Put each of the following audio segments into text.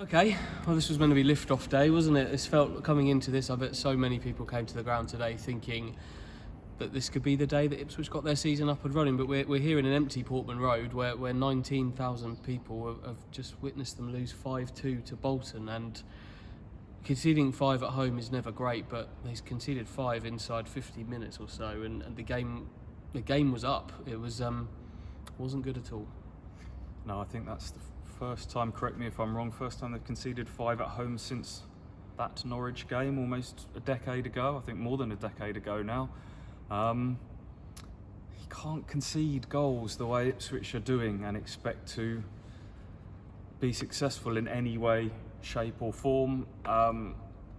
Okay, well this was meant to be lift-off day, wasn't it? This felt, coming into this, I bet so many people came to the ground today thinking that this could be the day that Ipswich got their season up and running, but we're here in an empty Portman Road where 19,000 people have just witnessed them lose 5-2 to Bolton, and conceding 5 at home is never great, but they conceded 5 inside 50 minutes or so, and the game was up. It wasn't good at all. No, I think that's the first time, correct me if I'm wrong, first time they've conceded 5 at home since that Norwich game almost a decade ago. I think more than a decade ago now. You can't concede goals the way Ipswich are doing and expect to be successful in any way, shape or form.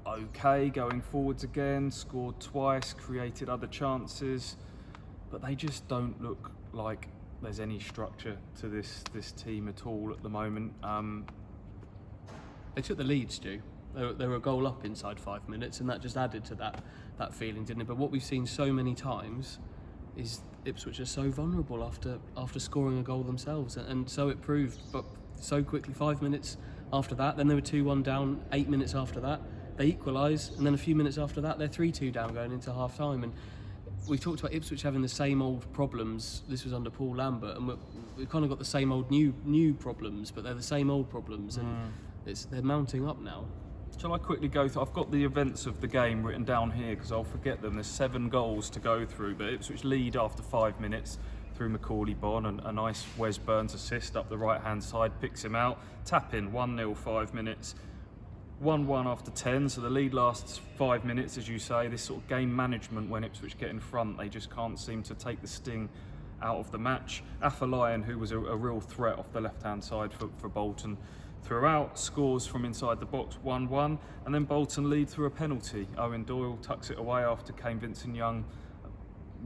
Okay, going forwards again, scored twice, created other chances, but they just don't look like there's any structure to this team at all at the moment. They took the lead, Stu. They were a goal up inside 5 minutes, and that just added to that feeling, didn't it? But what we've seen so many times is Ipswich are so vulnerable after scoring a goal themselves, and so it proved. But so quickly, 5 minutes after that, then they were 2-1 down. 8 minutes after that, they equalise, and then a few minutes after that, they're 3-2 down going into half time. And we talked about Ipswich having the same old problems. This was under Paul Lambert, and we've kind of got the same old new problems, but they're the same old problems, and they're mounting up now. Shall I quickly go through? I've got the events of the game written down here because I'll forget them. There's 7 goals to go through, but Ipswich lead after 5 minutes through Macaulay Bonne, and a nice Wes Burns assist up the right-hand side, picks him out. Tap in, 1-0, 5 minutes. 1-1 after 10, so the lead lasts 5 minutes, as you say. This sort of game management when Ipswich get in front, they just can't seem to take the sting out of the match. Afolayan, who was a real threat off the left-hand side for Bolton, throughout, scores from inside the box, 1-1, and then Bolton lead through a penalty. Owen Doyle tucks it away after Kane Vincent-Young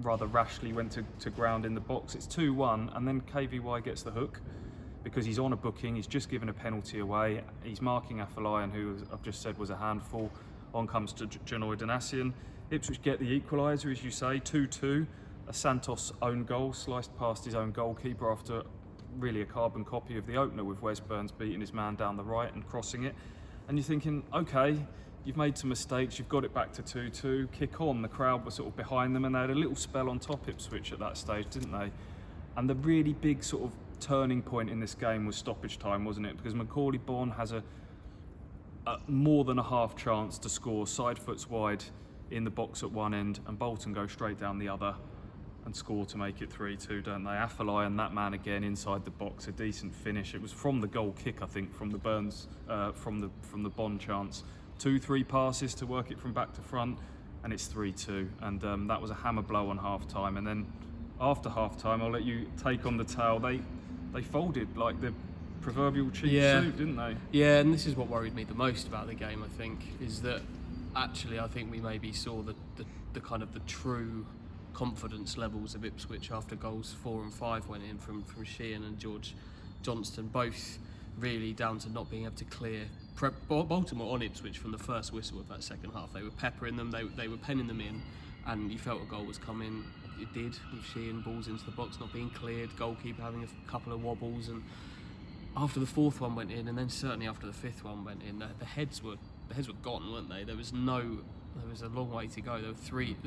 rather rashly went to ground in the box. It's 2-1, and then KVY gets the hook because he's on a booking. He's just given a penalty away. He's marking Afolayan, who I've just said was a handful. On comes to Janoy Donasian. Ipswich get the equaliser, as you say, 2-2. A Santos own goal, sliced past his own goalkeeper after really a carbon copy of the opener, with Wes Burns beating his man down the right and crossing it. And you're thinking, okay, you've made some mistakes, you've got it back to 2-2, kick on. The crowd were sort of behind them, and they had a little spell on top, Ipswich, at that stage, didn't they? And the really big sort of turning point in this game was stoppage time, wasn't it? Because Macaulay Bonne has a more than a half chance to score side foots wide in the box at one end, and Bolton go straight down the other and score to make it 3-2, don't they? Afolayan, that man again inside the box, a decent finish. It was from the goal kick, I think, from the Burns, from the Bonne chance. 2-3 passes to work it from back to front, and it's 3-2. And that was a hammer blow on half time. And then after half time, I'll let you take on the tale. They folded like the proverbial cheap suit, didn't they? Yeah, and this is what worried me the most about the game, I think, is that actually I think we maybe saw the kind of the true confidence levels of Ipswich after goals 4 and 5 went in from Sheehan and George Johnston, both really down to not being able to clear. Bolton were on Ipswich from the first whistle of that second half. They were peppering them, they were penning them in, and you felt a goal was coming. It did, with Sheehan balls into the box not being cleared, goalkeeper having a couple of wobbles, and after the 4th one went in, and then certainly after the 5th one went in, the heads were gone, weren't they? There was a long way to go. There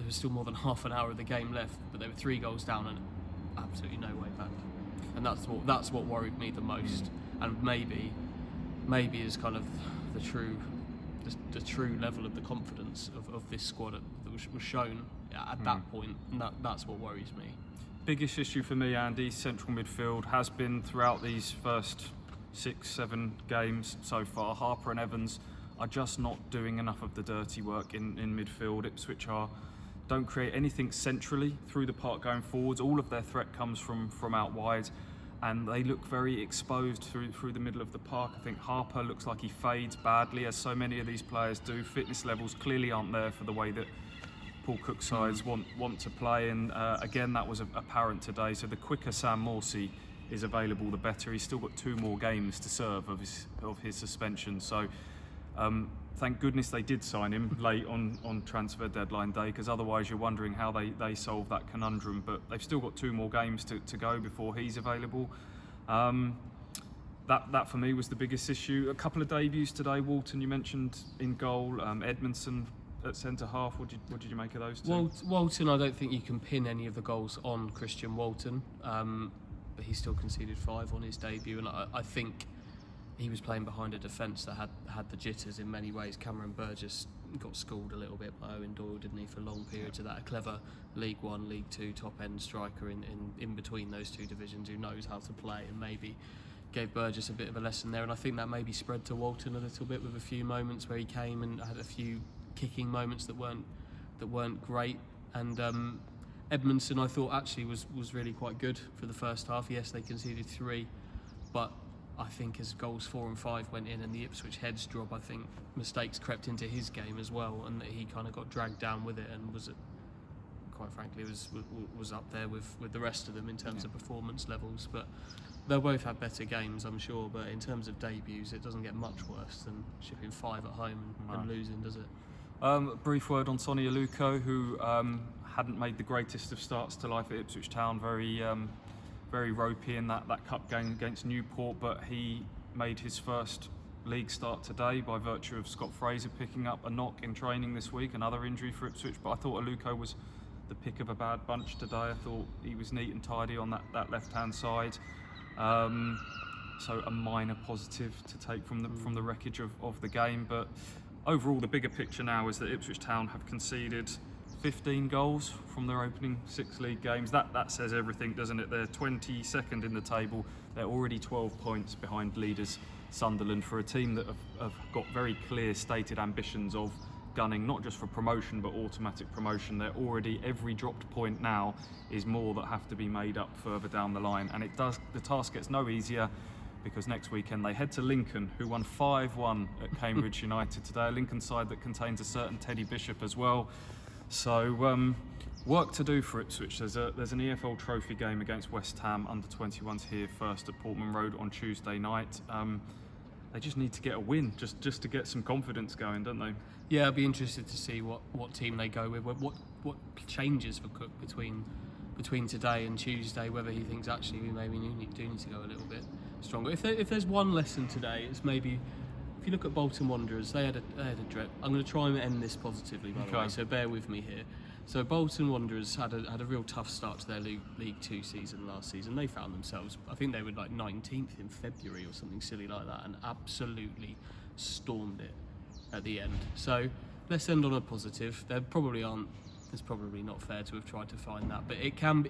was still more than half an hour of the game left, but there were 3 goals down and absolutely no way back. And that's what worried me the most. And maybe is kind of the true level of the confidence of this squad that was shown at that point. And that's what worries me. Biggest issue for me, Andy, central midfield has been throughout these first 6-7 games so far. Harper and Evans are just not doing enough of the dirty work in midfield. Ipswich don't create anything centrally through the park going forwards. All of their threat comes from out wide, and they look very exposed through the middle of the park. I think Harper looks like he fades badly, as so many of these players do. Fitness levels clearly aren't there for the way that Paul Cook's sides want to play, and again that was apparent today. So the quicker Sam Morsey is available, the better. He's still got 2 more games to serve of his suspension. So thank goodness they did sign him late on transfer deadline day, because otherwise you're wondering how they solve that conundrum. But they've still got 2 more games to go before he's available. that for me was the biggest issue. A couple of debuts today. Walton, you mentioned in goal. Edmondson at centre half. What did you make of those two? Walton, I don't think you can pin any of the goals on Christian Walton, but he still conceded 5 on his debut, and I think he was playing behind a defence that had the jitters in many ways. Cameron Burgess got schooled a little bit by Owen Doyle, didn't he, for long periods of that. A clever League One, League Two top end striker in between those two divisions who knows how to play, and maybe gave Burgess a bit of a lesson there. And I think that maybe spread to Walton a little bit, with a few moments where he came and had a few kicking moments that weren't great. And Edmondson, I thought, actually was really quite good for the first half. Yes, they conceded 3, but I think as goals 4 and 5 went in and the Ipswich heads drop, I think mistakes crept into his game as well, and that he kind of got dragged down with it, and quite frankly was up there with the rest of them in terms of performance levels. But they'll both have better games, I'm sure, but in terms of debuts, it doesn't get much worse than shipping 5 at home and losing, does it? A brief word on Sonny Aluko, who hadn't made the greatest of starts to life at Ipswich Town. Very ropey in that cup game against Newport, but he made his first league start today by virtue of Scott Fraser picking up a knock in training this week, another injury for Ipswich. But I thought Aluko was the pick of a bad bunch today. I thought he was neat and tidy on that left-hand side. So a minor positive to take from the wreckage of the game. But overall, the bigger picture now is that Ipswich Town have conceded 15 goals from their opening 6 league games. That says everything, doesn't it? They're 22nd in the table. They're already 12 points behind leaders Sunderland, for a team that have got very clear stated ambitions of gunning not just for promotion but automatic promotion. They're already, every dropped point now is more that have to be made up further down the line, and the task gets no easier, because next weekend they head to Lincoln, who won 5-1 at Cambridge United today, a Lincoln side that contains a certain Teddy Bishop as well. So work to do for Ipswich. There's an EFL Trophy game against West Ham under-21s here first at Portman Road on Tuesday night. They just need to get a win, just to get some confidence going, don't they? Yeah, I'd be interested to see what team they go with, what changes for Cook between today and Tuesday, whether he thinks actually we maybe do need to go a little bit stronger. If there's one lesson today, it's maybe, if you look at Bolton Wanderers, they had a dread. I'm going to try and end this positively, by the way, so bear with me here. So Bolton Wanderers had a real tough start to their League Two season last season. They found themselves, I think they were like 19th in February or something silly like that, and absolutely stormed it at the end. So let's end on a positive. There probably aren't. It's probably not fair to have tried to find that, but it can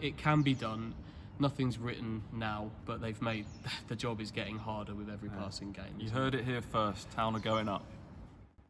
be done. Nothing's written now, but they've made the job is getting harder with every passing game. You heard it here first. Town are going up.